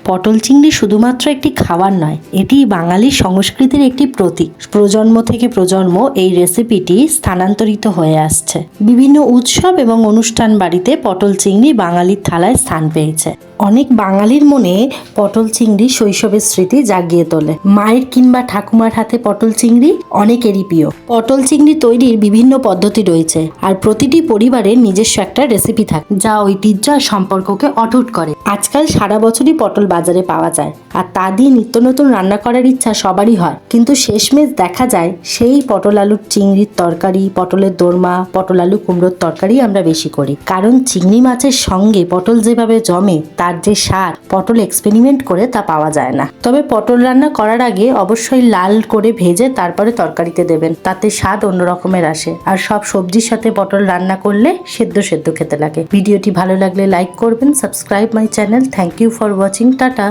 পটল চিংড়ি শুধুমাত্র একটি খাবার নয়, এটি বাঙালির সংস্কৃতির একটি প্রতীক। প্রজন্ম থেকে প্রজন্ম এই রেসিপিটি স্থানান্তরিত হয়ে আসছে। বিভিন্ন উৎসব এবং অনুষ্ঠান বাড়িতে পটল চিংড়ি বাঙালির থালায় স্থান পেয়েছে। অনেক বাঙালির মনে পটল চিংড়ি শৈশবের স্মৃতি জাগিয়ে তোলে। মায়ের কিংবা ঠাকুমার হাতে পটল চিংড়ি অনেকেরই প্রিয়। পটল চিংড়ি তৈরির বিভিন্ন পদ্ধতি রয়েছে, আর প্রতিটি পরিবারের নিজস্ব একটা রেসিপি থাকে, যা ঐতিহ্য আর সম্পর্ককে অটুট করে। আজকাল সারা বছরই পটল বাজারে পাওয়া যায়, আর তা দিয়ে নিত্য নতুন রান্না করার ইচ্ছা সবারই হয়। কিন্তু শেষমেশ দেখা যায় সেই পটল আলুর চিংড়ির তরকারি, পটলের দোরমা, পটল আলু কুমড়োর তরকারি আমরা বেশি করি। কারণ চিংড়ি মাছের সঙ্গে পটল যেভাবে জমে, তার যে স্বাদ পটল এক্সপেরিমেন্ট করে তা পাওয়া যায় না। তবে পটল রান্না করার আগে অবশ্যই লাল করে ভেজে তারপরে তরকারিতে দেবেন, তাতে স্বাদ অন্য রকমের আসে। আর সব সবজির সাথে পটল রান্না করলে সেদ্ধ সেদ্ধ খেতে লাগে। ভিডিওটি ভালো লাগলে লাইক করবেন, subscribe my channel. Thank you for watching. Tata.